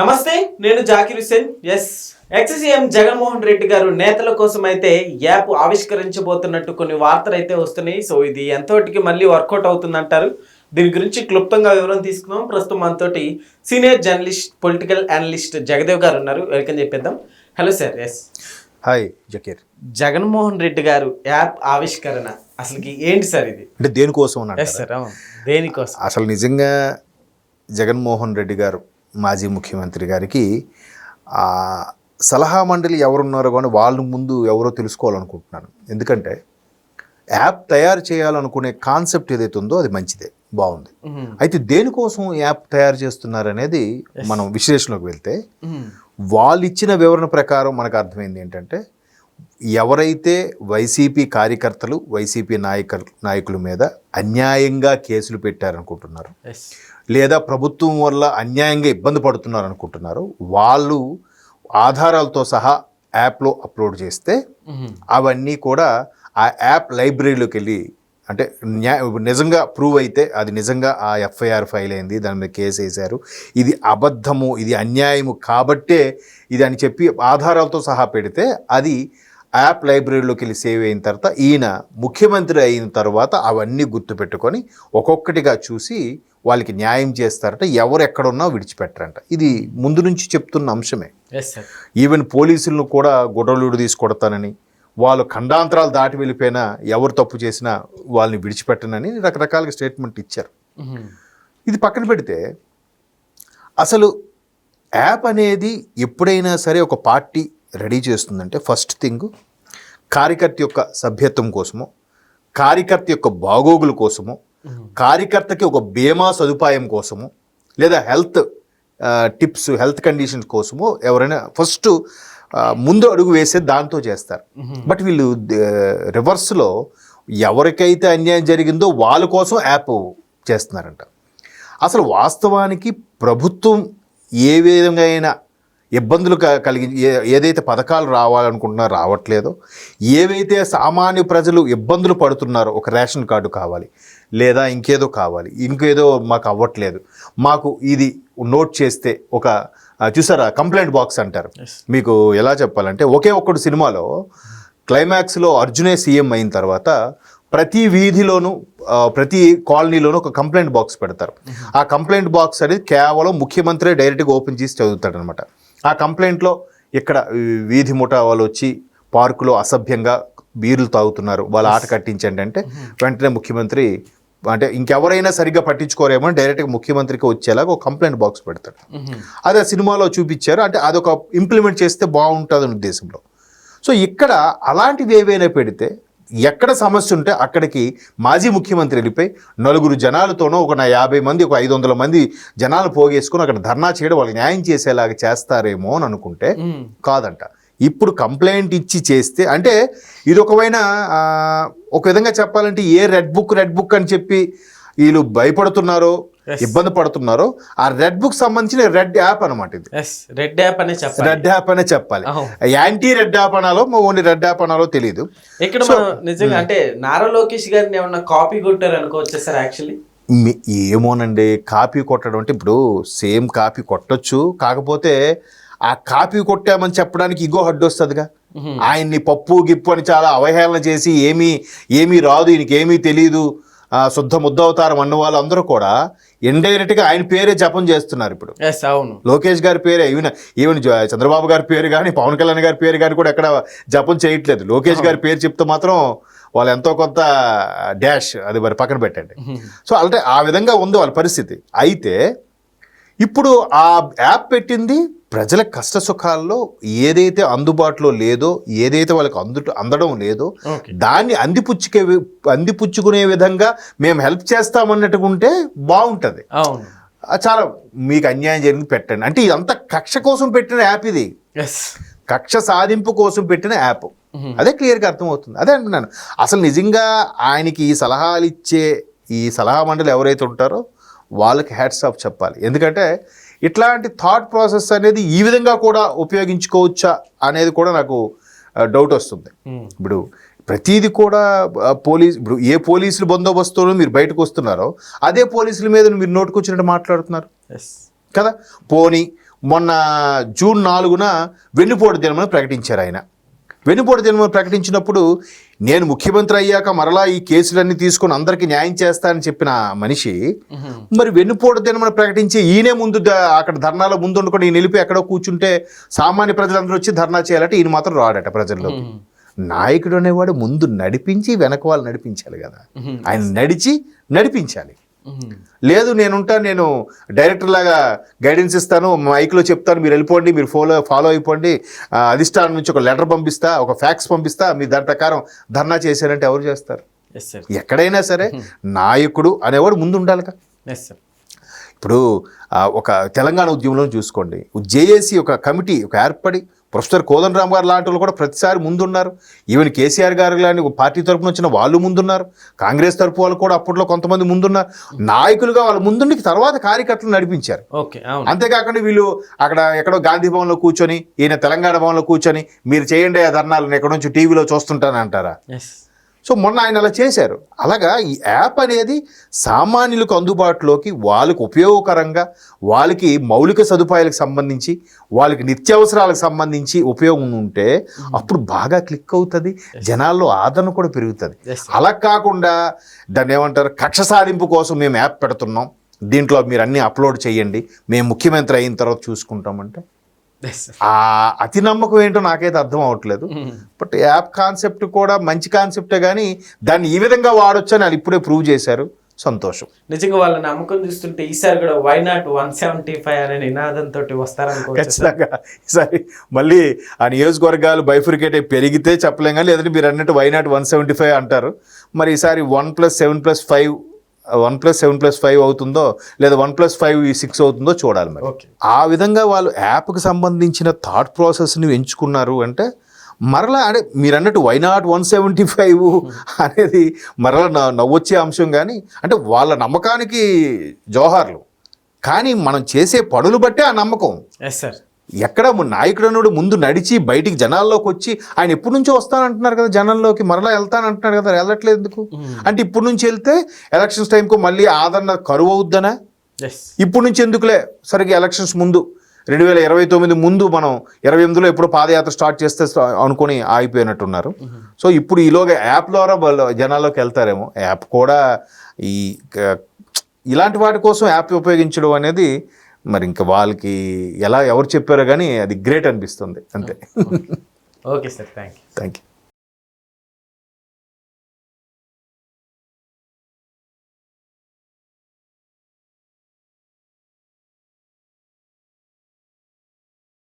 నమస్తే, నేను జాకిర్ హుస్సేన్. ఎక్స్-సీఎం జగన్మోహన్ రెడ్డి గారు నేతల కోసం అయితే యాప్ ఆవిష్కరించబోతున్నట్టు కొన్ని వార్తలు అయితే వస్తున్నాయి. సో ఇది ఎంతోటికి మళ్ళీ వర్కౌట్ అవుతుందంటారు. దీని గురించి క్లుప్తంగా వివరం తీసుకున్నాం. ప్రస్తుతం మనతోటి senior journalist, political analyst Jagadev గారు ఉన్నారు. వెల్కమ్ చెప్పేద్దాం. Hello sir. Hi Zakir. Jaganmohan Reddy గారు యాప్ ఆవిష్కరణ అసలుకి ఏంటి సార్? ఇది అంటే దేనికోసం సార్? దేనికోసం? అసలు నిజంగా జగన్మోహన్ రెడ్డి గారు మాజీ ముఖ్యమంత్రి గారికి సలహా మండలి ఎవరున్నారో కానీ వాళ్ళ ముందు ఎవరో తెలుసుకోవాలనుకుంటున్నాను. ఎందుకంటే యాప్ తయారు చేయాలనుకునే కాన్సెప్ట్ ఏదైతే ఉందో అది మంచిదే, బాగుంది. అయితే దేనికోసం యాప్ తయారు చేస్తున్నారు అనేది మనం విశ్లేషణలోకి వెళ్తే వాళ్ళు ఇచ్చిన వివరణ ప్రకారం మనకు అర్థమైంది ఏంటంటే, ఎవరైతే వైసీపీ కార్యకర్తలు, వైసీపీ నాయకుల మీద అన్యాయంగా కేసులు పెట్టారనుకుంటున్నారు, లేదా ప్రభుత్వం వల్ల అన్యాయంగా ఇబ్బంది పడుతున్నారు అనుకుంటున్నారు, వాళ్ళు ఆధారాలతో సహా యాప్లో అప్లోడ్ చేస్తే అవన్నీ కూడా ఆ యాప్ లైబ్రరీలోకి వెళ్ళి, అంటే నిజంగా ప్రూవ్ అయితే అది నిజంగా ఆ ఎఫ్ఐఆర్ ఫైల్ అయింది, దాని మీద కేసు వేశారు, ఇది అబద్ధము, ఇది అన్యాయము కాబట్టే ఇది అని చెప్పి ఆధారాలతో సహా పెడితే అది యాప్ లైబ్రరీలోకి వెళ్ళి సేవ్ అయిన తర్వాత ఈయన ముఖ్యమంత్రి అయిన తర్వాత అవన్నీ గుర్తుపెట్టుకొని ఒక్కొక్కటిగా చూసి వాళ్ళకి న్యాయం చేస్తారట. ఎవరు ఎక్కడున్నా విడిచిపెట్టరంట. ఇది ముందు నుంచి చెప్తున్న అంశమే. ఈవెన్ పోలీసులను కూడా గొడవలుడు తీసి కొడతానని, వాళ్ళు ఖండాంతరాలు దాటి వెళ్ళిపోయినా ఎవరు తప్పు చేసినా వాళ్ళని విడిచిపెట్టనని రకరకాలుగా స్టేట్మెంట్ ఇచ్చారు. ఇది పక్కన పెడితే అసలు యాప్ అనేది ఎప్పుడైనా సరే ఒక పార్టీ రెడీ చేస్తుందంటే ఫస్ట్ థింగ్ కార్యకర్త యొక్క సభ్యత్వం కోసమో, కార్యకర్త యొక్క బాగోగుల కోసమో, కార్యకర్తకి ఒక బీమా సదుపాయం కోసము, లేదా హెల్త్ టిప్స్, హెల్త్ కండిషన్స్ కోసమో ఎవరైనా ఫస్ట్ ముందు అడుగు వేసే దాంతో చేస్తారు. బట్ వీళ్ళు రివర్స్లో ఎవరికైతే అన్యాయం జరిగిందో వాళ్ళ కోసం యాప్ చేస్తున్నారంట. అసలు వాస్తవానికి ప్రభుత్వం ఏ విధంగా అయినా ఇబ్బందులు కలిగి ఏదైతే పథకాలు రావాలనుకుంటున్నారో రావట్లేదో, ఏవైతే సామాన్య ప్రజలు ఇబ్బందులు పడుతున్నారో, ఒక రేషన్ కార్డు కావాలి, లేదా ఇంకేదో కావాలి, ఇంకేదో మాకు అవ్వట్లేదు, మాకు ఇది నోట్ చేస్తే ఒక చూసారా కంప్లైంట్ బాక్స్ అంటారు. మీకు ఎలా చెప్పాలంటే, ఒకే ఒక్కడు సినిమాలో క్లైమాక్స్లో అర్జునే సీఎం అయిన తర్వాత ప్రతి వీధిలోనూ ప్రతి కాలనీలోనూ ఒక కంప్లైంట్ బాక్స్ పెడతారు. ఆ కంప్లైంట్ బాక్స్ అనేది కేవలం ముఖ్యమంత్రి డైరెక్ట్గా ఓపెన్ చేసి చదువుతాడు అనమాట. ఆ కంప్లైంట్లో ఇక్కడ వీధి ముఠా వాళ్ళు వచ్చి పార్కులో అసభ్యంగా బీర్లు తాగుతున్నారు, వాళ్ళ ఆట కట్టించండి అంటే వెంటనే ముఖ్యమంత్రి, అంటే ఇంకెవరైనా సరిగ్గా పట్టించుకోరేమో డైరెక్ట్గా ముఖ్యమంత్రికి వచ్చేలాగా ఒక కంప్లైంట్ బాక్స్ పెడతాడు. అది ఆ సినిమాలో చూపించారు. అంటే అదొక ఇంప్లిమెంట్ చేస్తే బాగుంటుంది ఉద్దేశంలో. సో ఇక్కడ అలాంటివి ఏవైనా పెడితే ఎక్కడ సమస్య ఉంటే అక్కడికి మాజీ ముఖ్యమంత్రి వెళ్ళిపోయి నలుగురు జనాలతోనో ఒక 50 మంది, ఒక 500 మంది జనాలు పోగేసుకుని అక్కడ ధర్నా చేయడం, వాళ్ళకి న్యాయం చేసేలాగా చేస్తారేమో అని అనుకుంటే కాదంట. ఇప్పుడు కంప్లైంట్ ఇచ్చి చేస్తే అంటే ఇది ఒక విధంగా చెప్పాలంటే ఏ రెడ్ బుక్ అని చెప్పి వీళ్ళు భయపడుతున్నారో, ఇబ్బంది పడుతున్నారో, ఆ రెడ్ బుక్ సంబంధించిన రెడ్ యాప్ అనమాట. ఇది రెడ్ యాప్ అనే చెప్పాలి. యాంటీ రెడ్ యాప్ అనాలో ఓన్లీ రెడ్ యాప్ అనాలో తెలియదు. ఇక్కడ నిజంగా అంటే నారా లోకేష్ గారిని ఏమన్నా కాపీ కొట్టారు అనుకోవచ్చు సార్? యాక్చువల్లీ ఏమోనండి, కాపీ కొట్టడం అంటే ఇప్పుడు సేమ్ కాపీ కొట్టొచ్చు, కాకపోతే ఆ కాపీ కొట్టామని చెప్పడానికి ఇగో అడ్డొస్తుందిగా. ఆయన్ని పప్పు గిప్పు అని చాలా అవహేళన చేసి ఏమీ రాదు, ఈయనకేమీ తెలియదు, శుద్ధ ముద్దవతారం అన్న వాళ్ళు అందరూ కూడా ఇండైరెక్ట్గా ఆయన పేరే జపం చేస్తున్నారు. ఇప్పుడు లోకేష్ గారి పేరే, ఈవెన్ చంద్రబాబు గారి పేరు కానీ, పవన్ కళ్యాణ్ గారి పేరు కానీ కూడా ఎక్కడ జపం చేయట్లేదు. లోకేష్ గారి పేరు చెప్తే మాత్రం వాళ్ళు ఎంతో కొంత డాష్, అది మరి పక్కన పెట్టండి. సో అంటే ఆ విధంగా ఉంది వాళ్ళ పరిస్థితి. అయితే ఇప్పుడు ఆ యాప్ పెట్టింది ప్రజల కష్ట సుఖాల్లో ఏదైతే అందుబాటులో లేదో, ఏదైతే వాళ్ళకి అందడం లేదో దాన్ని అందిపుచ్చుకునే విధంగా మేము హెల్ప్ చేస్తామన్నట్టుగా ఉంటే బాగుంటుంది. చాలా మీకు అన్యాయం జరిగింది పెట్టండి అంటే ఇదంతా కక్ష కోసం పెట్టిన యాప్. ఇది కక్ష సాధింపు కోసం పెట్టిన యాప్. అదే క్లియర్గా అర్థమవుతుంది. అదే అంటున్నాను. అసలు నిజంగా ఆయనకి ఈ సలహాలు ఇచ్చే ఈ సలహా మండలి ఎవరైతే ఉంటారో వాళ్ళకి హ్యాట్స్ ఆఫ్ చెప్పాలి. ఎందుకంటే ఇట్లాంటి థాట్ ప్రాసెస్ అనేది ఈ విధంగా కూడా ఉపయోగించుకోవచ్చా అనేది కూడా నాకు డౌట్ వస్తుంది. ఇప్పుడు ప్రతిదీ కూడా ఇప్పుడు ఏ పోలీసులు బందోబస్తులో మీరు బయటకు వస్తున్నారో అదే పోలీసుల మీద మీరు నోటుకొచ్చినట్టు మాట్లాడుతున్నారు కదా. పోనీ మొన్న జూన్ 4న వెన్నుపోటు దినమని ప్రకటించారు ఆయన. వెన్నుపోటు దినమని ప్రకటించినప్పుడు నేను ముఖ్యమంత్రి అయ్యాక మరలా ఈ కేసులన్నీ తీసుకొని అందరికీ న్యాయం చేస్తానని చెప్పిన మనిషి మరి వెన్నుపోటు దినమని ప్రకటించి ఈయనే ముందు అక్కడ ధర్నాలో ముందు ఉండుకొని నిలిపి ఎక్కడో కూర్చుంటే సామాన్య ప్రజలందరూ వచ్చి ధర్నా చేయాలంటే ఈయన మాత్రం రాడట ప్రజల్లోకి. నాయకుడు అనేవాడు ముందు నడిపించి వెనక వాళ్ళు నడిపించాలి కదా, ఆయన నడిపించాలి. లేదు నేను డైరెక్టర్ లాగా గైడెన్స్ ఇస్తాను, మైక్లో చెప్తాను, మీరు వెళ్ళిపోండి, మీరు ఫాలో అయిపోండి, అధిష్టానం నుంచి ఒక లెటర్ పంపిస్తా, ఒక ఫ్యాక్స్ పంపిస్తా, మీరు దాని ప్రకారం ధర్నా చేశారంటే ఎవరు చేస్తారు? ఎక్కడైనా సరే నాయకుడు అనేవాడు ముందు ఉండాలిగా. ఇప్పుడు ఒక తెలంగాణ ఉద్యమంలో చూసుకోండి, జేఏసీ ఒక కమిటీ ఒక ఏర్పడి ప్రొఫెసర్ కోదండరామ్ గారు లాంటి వాళ్ళు కూడా ప్రతిసారి ముందున్నారు. ఈవెన్ కేసీఆర్ గారు లాంటి పార్టీ తరపున వచ్చిన వాళ్ళు ముందున్నారు. కాంగ్రెస్ తరపు వాళ్ళు కూడా అప్పట్లో కొంతమంది ముందున్నారు. నాయకులుగా వాళ్ళు ముందుండి తర్వాత కార్యకర్తలు నడిపించారు. అంతేకాకుండా వీళ్ళు అక్కడ ఎక్కడో గాంధీ భవన్లో కూర్చొని, ఈయన తెలంగాణ భవన్లో కూర్చొని మీరు చేయండి ఆ ధర్నాలు, ఎక్కడ నుంచి టీవీలో చూస్తుంటాను అంటారా? సో మొన్న ఆయన అలా చేశారు. అలాగా ఈ యాప్ అనేది సామాన్యులకు అందుబాటులోకి, వాళ్ళకు ఉపయోగకరంగా, వాళ్ళకి మౌలిక సదుపాయాలకు సంబంధించి, వాళ్ళకి నిత్యావసరాలకు సంబంధించి ఉపయోగం ఉంటే అప్పుడు బాగా క్లిక్ అవుతుంది, జనాల్లో ఆదరణ కూడా పెరుగుతుంది. అలా కాకుండా దాన్ని ఏమంటారు, కక్ష సాధింపు కోసం మేము యాప్ పెడుతున్నాం, దీంట్లో మీరు అన్నీ అప్లోడ్ చేయండి, మేము ముఖ్యమంత్రి అయిన తర్వాత చూసుకుంటామంటే ఆ అతి నమ్మకం ఏంటో నాకైతే అర్థం అవ్వట్లేదు. బట్ యాప్ కాన్సెప్ట్ కూడా మంచి కాన్సెప్టే, కానీ దాన్ని ఈ విధంగా వాడొచ్చు అని వాళ్ళు ఇప్పుడే ప్రూవ్ చేశారు. సంతోషం. నిజంగా వాళ్ళ నమ్మకం చూస్తుంటే ఈసారి కూడా వై నాట్ 175 అనే నినాదంతో వస్తారనుకోవచ్చు. ఖచ్చితంగా ఈసారి మళ్ళీ ఆ నియోజకవర్గాలు బైఫికేట్ పెరిగితే చెప్పలేం, కానీ లేదంటే మీరు అన్నట్టు వై నాట్ 175 అంటారు. మరి ఈసారి 1+7+5 1+7+5 అవుతుందో లేదా 1+5 6 అవుతుందో చూడాలి. మరి ఆ విధంగా వాళ్ళు యాప్కి సంబంధించిన థాట్ ప్రాసెస్ని ఎంచుకున్నారు అంటే మరలా అంటే మీరు అన్నట్టు వై నాట్ 175 అనేది మరలా నవ్వొచ్చే అంశం. కానీ అంటే వాళ్ళ నమ్మకానికి జోహార్లు, కానీ మనం చేసే పనులు బట్టే ఆ నమ్మకం. ఎక్కడ నాయకుడు అన్నాడు ముందు నడిచి బయటికి జనాల్లోకి వచ్చి, ఆయన ఎప్పటి నుంచో వస్తానంటున్నారు కదా జనాల్లోకి, మరలా వెళ్తానంటున్నారు కదా, వెళ్ళట్లేదు ఎందుకు అంటే ఇప్పుడు నుంచి వెళ్తే ఎలక్షన్స్ టైంకు మళ్ళీ ఆదరణ కరువు అవుద్దనా? ఇప్పుడు నుంచి ఎందుకులే, సరిగ్గా ఎలక్షన్స్ ముందు 2029 ముందు మనం 28లో ఎప్పుడు పాదయాత్ర స్టార్ట్ చేస్తే అనుకొని ఆగిపోయినట్టున్నారు. సో ఇప్పుడు ఈలోగా యాప్ ద్వారా జనాల్లోకి వెళ్తారేమో. యాప్ కూడా ఇలాంటి వాటి కోసం యాప్ ఉపయోగించడం అనేది మరి ఇంకా వాళ్ళకి ఎవరు చెప్పారో కానీ అది గ్రేట్ అనిపిస్తుంది అంతే. Okay sir, thank you.